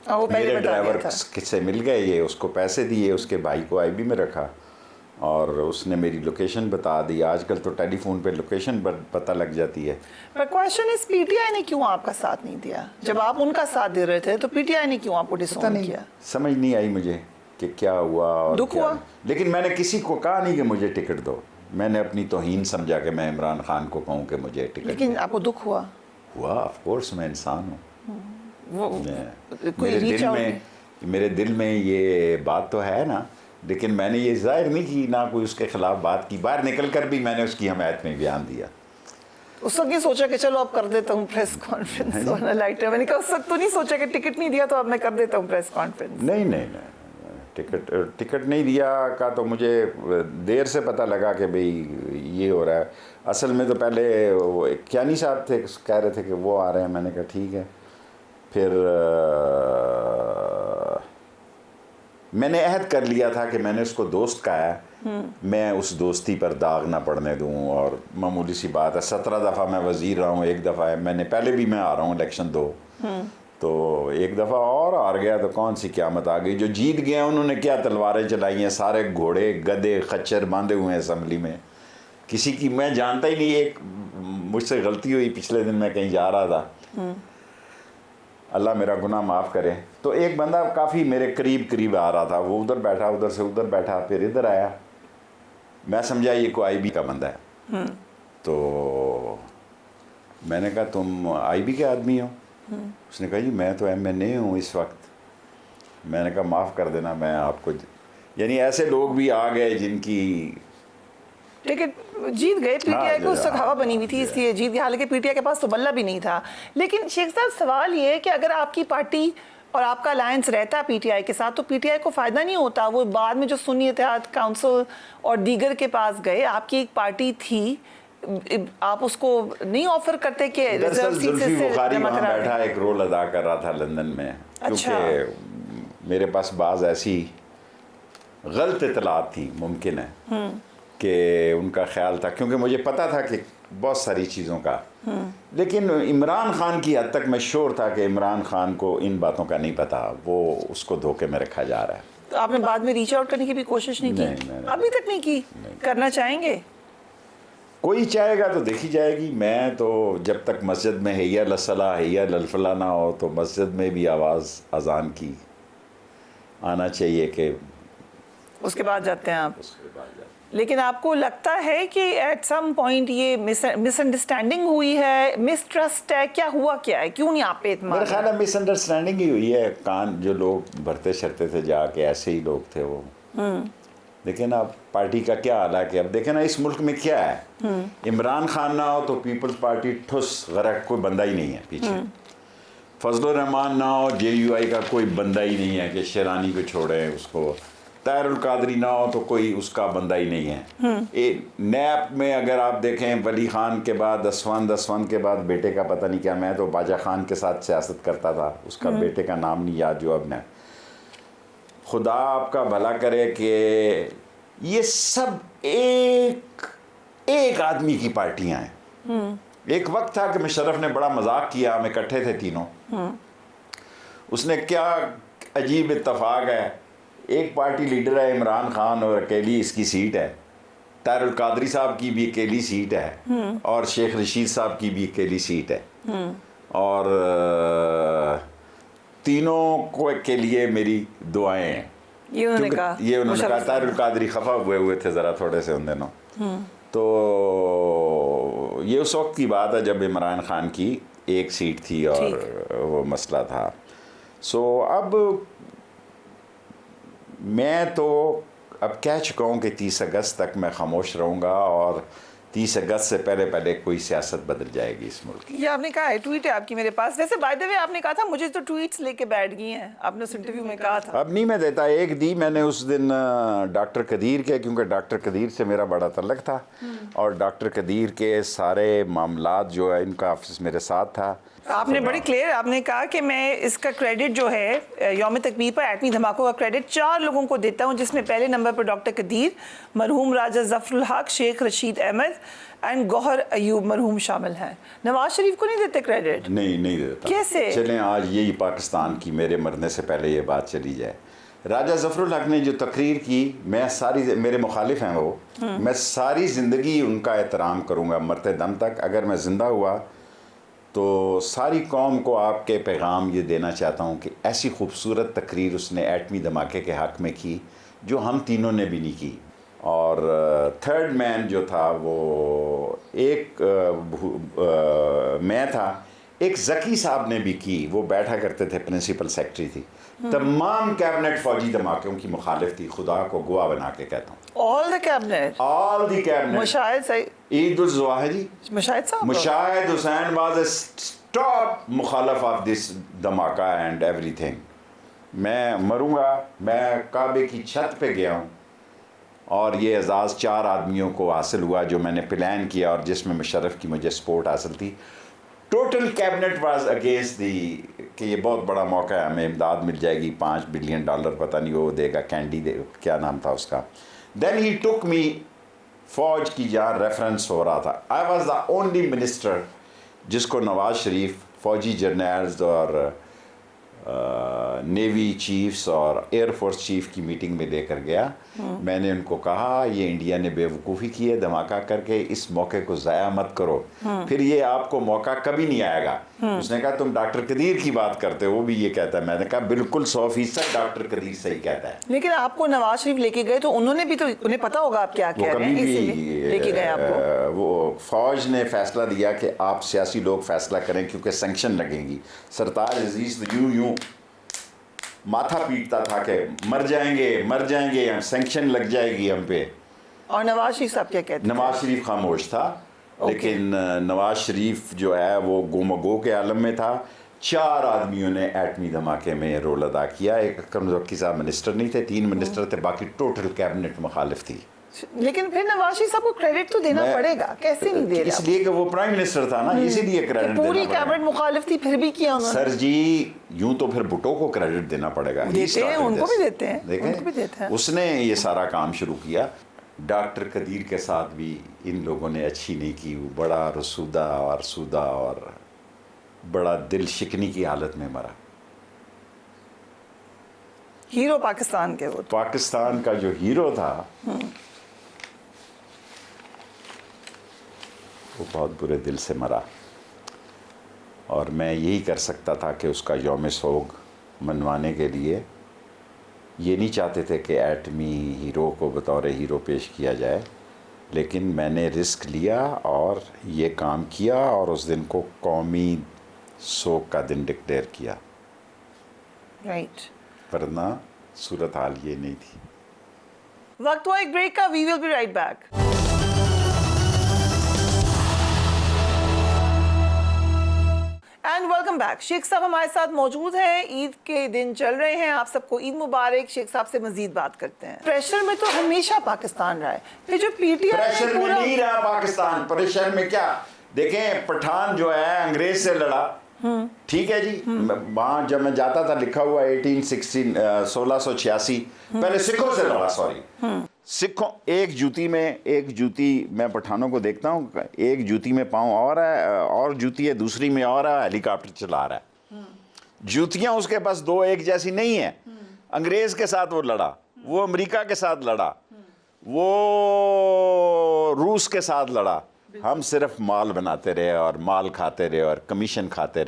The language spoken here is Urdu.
میرے ڈرائیور سے مل گئے، یہ اس کو پیسے دیے، اس کے بھائی کو آئی بی میں رکھا اور اس نے میری لوکیشن بتا دی. آج کل تو ٹیلی فون پہ لوکیشن پتہ لگ جاتی ہے. Question us P T I نے کیوں آپ کا ساتھ نہیں دیا؟ جب آپ ان کا ساتھ دے رہے تھے تو پی ٹی آئی نے کیوں آپ کو ڈسون کیا؟ سمجھ نہیں آئی مجھے کہ کیا ہوا اور دکھ ہوا. لیکن میں نے کسی کو کہا نہیں کہ مجھے ٹکٹ دو. میں نے اپنی توہین سمجھا کہ میں عمران خان کو کہوں کہ مجھے ٹکٹ. لیکن آپ کو دکھ ہوا؟ آف کورس، میں انسان ہوں. کوئی میرے دل میں یہ بات تو ہے نا، لیکن میں نے یہ ظاہر نہیں کی، نہ کوئی اس کے خلاف بات کی. باہر نکل کر بھی میں نے اس کی حمایت میں بیان دیا. اس وقت یہ سوچا کہ چلو اب کر دیتا ہوں پریس کانفرنس والا لائٹر؟ میں نے کہا اس وقت تو نہیں سوچا کہ ٹکٹ نہیں دیا تو اب میں کر دیتا ہوں پریس کانفرنس. نہیں، ٹکٹ نہیں دیا کا تو مجھے دیر سے پتہ لگا کہ بھئی یہ ہو رہا ہے. اصل میں تو پہلے وہ کیانی صاحب تھے، کہہ رہے تھے کہ وہ آ رہے ہیں. میں نے کہا ٹھیک ہے. پھر میں نے عہد کر لیا تھا کہ میں نے اس کو دوست کہا ہے، میں اس دوستی پر داغ نہ پڑنے دوں. اور معمولی سی بات ہے، 17 دفعہ میں وزیر رہا ہوں، ایک دفعہ ہے میں نے پہلے بھی میں آ رہا ہوں الیکشن 2 تو ایک دفعہ اور آ گیا تو کون سی قیامت آ گئی. جو جیت گئے انہوں نے کیا تلواریں چلائی ہیں، سارے گھوڑے گدے خچر باندھے ہوئے ہیں اسمبلی میں. کسی کی میں جانتا ہی نہیں. ایک مجھ سے غلطی ہوئی، پچھلے دن میں کہیں جا رہا تھا، اللہ میرا گناہ معاف کرے، تو ایک بندہ کافی میرے قریب آ رہا تھا. وہ ادھر بیٹھا، ادھر سے ادھر بیٹھا، پھر ادھر آیا. میں سمجھا یہ کوئی آئی بی کا بندہ ہے. تو میں نے کہا تم آئی بی کے آدمی ہو؟ اس نے کہا جی میں تو ایم این اے ہوں اس وقت. میں نے کہا معاف کر دینا، میں آپ کو یعنی ایسے لوگ بھی آ گئے جن کی ٹکٹ جیت گئے. پی ٹی آئی کو اس وقت ہوا بنی ہوئی تھی اس لیے جیت گیا، حالانکہ پی ٹی آئی کے پاس تو بلہ بھی نہیں تھا. لیکن شیخ صاحب سوال یہ ہے کہ اگر آپ کی پارٹی اور آپ کا الائنس رہتا پی ٹی آئی کے ساتھ تو پی ٹی آئی کو فائدہ نہیں ہوتا. وہ بعد میں جو سنی اتحاد کونسل اور دیگر کے پاس گئے، آپ کی ایک پارٹی تھی، آپ اس کو نہیں آفر کرتے کہ ریزرو سیٹ سے جمع کرا؟ بیٹھا ایک رول ادا کر رہا تھا لندن میں، کیونکہ میرے پاس بعض ایسی غلط اطلاعات تھی، ممکن ہے کہ ان کا خیال تھا، کیونکہ مجھے پتا تھا کہ بہت ساری چیزوں کا. لیکن عمران خان کی حد تک میں شور تھا کہ عمران خان کو ان باتوں کا نہیں پتا، وہ اس کو دھوکے میں رکھا جا رہا ہے. تو آپ نے بعد میں ریچ آؤٹ کرنے کی بھی کوشش نہیں کی؟ ابھی تک نہیں کی؟ کرنا چاہیں گے؟ کوئی چاہے گا تو دیکھی جائے گی. میں تو جب تک مسجد میں حی علی الصلاۃ حی علی الفلاح نہ ہو تو مسجد میں بھی آواز اذان کی آنا چاہیے کہ اس کے بعد جاتے ہیں آپ. لیکن آپ کو لگتا ہے کہ ایٹ سم پوائنٹ یہ مس انڈرسٹینڈنگ ہوئی ہے، مس ٹرسٹ ہے، کیا ہوا، کیا ہے، کیوں نہیں آپ پہ اعتماد؟ میرے خیال ہے مس انڈرسٹینڈنگ ہی ہوئی ہے. کان جو لوگ بھرتے شرتے تھے جا کے ایسے ہی لوگ تھے وہ. لیکن اب پارٹی کا کیا حال ہے کہ اب دیکھیں نا اس ملک میں کیا ہے. عمران خان نہ ہو تو پیپلز پارٹی ٹھس غرق، کوئی بندہ ہی نہیں ہے پیچھے. فضل الرحمان نہ ہو، جے یو آئی کا کوئی بندہ ہی نہیں ہے کہ شیرانی کو چھوڑیں اس کو. طاہر القادری نہ ہو تو کوئی اس کا بندہ ہی نہیں ہے. نیب میں اگر آپ دیکھیں ولی خان کے بعد دسوند کے بعد بیٹے کا پتہ نہیں کیا، میں تو باجا خان کے ساتھ سیاست کرتا تھا، اس کا بیٹے کا نام نہیں یاد جو اب نے. خدا آپ کا بھلا کرے کہ یہ سب ایک آدمی کی پارٹیاں ہیں. ایک وقت تھا کہ مشرف نے بڑا مذاق کیا، ہم اکٹھے تھے تینوں. اس نے کیا عجیب اتفاق ہے، ایک پارٹی لیڈر ہے عمران خان اور اکیلی اس کی سیٹ ہے. طاہر القادری صاحب کی بھی اکیلی سیٹ ہے اور شیخ رشید صاحب کی بھی اکیلی سیٹ ہے. اور تینوں کو کے لیے میری دعائیں ہیں. یہ انہوں نے کہا طاہر القادری خفا ہوئے تھے ذرا تھوڑے سے ان دنوں. تو یہ اس وقت کی بات ہے جب عمران خان کی ایک سیٹ تھی اور وہ مسئلہ تھا. سو اب میں تو اب کہہ چکا ہوں کہ 30 اگست تک میں خاموش رہوں گا اور 30 اگست سے پہلے کوئی سیاست بدل جائے گی اس ملک کی. یہ آپ نے کہا ہے، ٹویٹ ہے آپ کی میرے پاس. ویسے بائی دی وے آپ نے کہا تھا مجھے تو ٹویٹس لے کے بیٹھ گئی ہیں، آپ نے اس انٹرویو میں کہا تھا. اب نہیں میں دیتا، ایک دی میں نے اس دن ڈاکٹر قدیر کے، کیونکہ ڈاکٹر قدیر سے میرا بڑا تعلق تھا اور ڈاکٹر قدیر کے سارے معاملات جو ہے ان کا آفس میرے ساتھ تھا. آپ نے بڑی کلیئر آپ نے کہا کہ میں اس کا کریڈٹ جو ہے یوم تکبیر پر ایٹمی دھماکوں کا کریڈٹ 4 لوگوں کو دیتا ہوں، جس میں پہلے نمبر پر ڈاکٹر قدیر، مرحوم راجہ ظفر الحق، شیخ رشید احمد اینڈ گوہر ایوب مرحوم شامل ہیں۔ نواز شریف کو نہیں دیتے کریڈٹ؟ نہیں دیتا۔ کیسے؟ چلیں آج یہی پاکستان کی میرے مرنے سے پہلے یہ بات چلی جائے، راجہ ظفر الحق نے جو تقریر کی، میں میرے مخالف ہیں وہ، میں ساری زندگی ان کا احترام کروں گا مرتے دم تک۔ اگر میں زندہ ہوا تو ساری قوم کو آپ کے پیغام یہ دینا چاہتا ہوں کہ ایسی خوبصورت تقریر اس نے ایٹمی دھماکے کے حق میں کی جو ہم تینوں نے بھی نہیں کی۔ اور تھرڈ مین جو تھا وہ ایک میں تھا، ایک ذکی صاحب نے بھی کی، وہ بیٹھا کرتے تھے، پرنسپل سیکرٹری تھی، تمام کیبنٹ فوجی دھماکوں کی مخالف تھی، خدا کو گواہ بنا کے کہتا ہوں۔ آل دی کیبنٹ، آل دی کیبنٹ۔ مشاہد صحیح، عید الزواہری، مشاہد صاحب، Mushahid Hussein was a top مخالف آف دس دھماکہ اینڈ ایوری تھنگ۔ میں مروں گا، میں کعبے کی چھت پہ گیا ہوں اور یہ اعزاز 4 آدمیوں کو حاصل ہوا جو میں نے پلان کیا اور جس میں مشرف کی مجھے سپورٹ حاصل تھی۔ Total cabinet was against the کہ یہ بہت بڑا موقع ہے، ہمیں امداد مل جائے گی، $5 بلین پتہ نہیں وہ دے گا، کینڈی دے، کیا نام تھا اس کا۔ دین ہی ٹک می، فوج کی جہاں ریفرنس ہو رہا تھا، I was the only minister جس کو نواز شریف فوجی جرنیلز اور نیوی چیفز اور ایئر فورس چیف کی میٹنگ میں لے کر گیا۔ میں نے ان کو کہا یہ انڈیا نے بے وقوفی کی ہے دھماکہ کر کے، اس موقع کو ضائع مت کرو، پھر یہ آپ کو موقع کبھی نہیں آئے گا۔ اس نے کہا تم ڈاکٹر قدیر کی بات کرتے ہو، وہ بھی یہ کہتا ہے۔ میں نے کہا بالکل 100% ڈاکٹر قدیر صحیح کہتا ہے۔ لیکن آپ کو نواز شریف لے کے گئے تو انہوں نے بھی تو، انہیں پتا ہوگا آپ کیا کہہ رہے ہیں، اسی لیے لے کے گئے آپ کو۔ وہ فوج نے فیصلہ دیا کہ آپ سیاسی لوگ فیصلہ کریں کیونکہ سینکشن لگیں گی۔ سرتاج عزیز یوں ماتھا پیٹتا تھا کہ مر جائیں گے، سینکشن لگ جائے گی ہم پہ۔ اور نواز شریف صاحب کیا کہتے ہیں؟ نواز شریف خاموش تھا، لیکن نواز شریف جو ہے وہ گو کے عالم میں تھا۔ 4 آدمیوں نے ایٹمی دھماکے میں رول ادا کیا۔ ایک اکرم ذوقی صاحب منسٹر نہیں تھے، 3 منسٹر تھے، باقی ٹوٹل کیبنٹ مخالف تھی۔ لیکن پھر نواز شریف صاحب کو کریڈٹ تو دینا پڑے گا، کیسے نہیں دے رہا؟ اس لیے کہ وہ پرائم منسٹر تھا نا، اسی لیے کریڈٹ دینا پوری پڑے گا۔ کیبنٹ مخالف تھی پھر بھی کیا انہوں نے؟ سر جی یوں تو پھر بھٹو کو کریڈٹ دینا پڑے گا، دیتے ہیں، ان کو بھی دیتے ہیں، دیکھیں ان کو بھی دیتے ہیں۔ اس نے یہ سارا کام شروع کیا۔ ڈاکٹر قدیر کے ساتھ بھی ان لوگوں نے اچھی نہیں کی، وہ بڑا رسودہ اور سودہ اور بڑا دل شکنی کی حالت میں مرا۔ ہیرو پاکستان کے، وہ پاکستان کا جو ہیرو تھا وہ بہت برے دل سے مرا، اور میں یہی کر سکتا تھا کہ اس کا یوم سوگ منوانے کے لیے یہ نہیں چاہتے تھے کہ ایٹمی ہیرو کو بطور ہیرو پیش کیا جائے، لیکن میں نے رسک لیا اور یہ کام کیا اور اس دن کو قومی سوگ کا دن ڈکلیئر کیا، رائٹ۔ ورنہ صورتحال یہ نہیں تھی۔ وقت ہوا ایک بریک کا، we will be right back. And welcome back. شیخ صاحب ہمارے ساتھ موجود ہیں، عید کے دن چل رہے ہیں، آپ سب کو عید مبارک۔ شیخ صاحب سے مزید بات کرتے ہیں۔ پریشر میں تو ہمیشہ پاکستان رہا ہے، پھر جو پی ٹی آئی پریشر میں نہیں رہا پاکستان، پریشر میں کیا، دیکھیں پٹھان جو ہے انگریز سے لڑا، ٹھیک ہے جی، وہاں جب میں جاتا تھا لکھا ہوا 1686، پہلے سکھوں سے لڑا، سوری سکھوں، ایک جوتی میں پٹھانوں کو دیکھتا ہوں، ایک جوتی میں پاؤں اور ہے، اور جوتی ہے دوسری میں اور ہے، ہیلی کاپٹر چلا رہا ہے، جوتیاں اس کے پاس 2 ایک جیسی نہیں ہیں۔ انگریز کے ساتھ وہ لڑا، وہ امریکہ کے ساتھ لڑا، وہ روس کے ساتھ لڑا، ہم صرف مال بناتے رہے اور مال کھاتے رہے اور کمیشن کھاتے رہے۔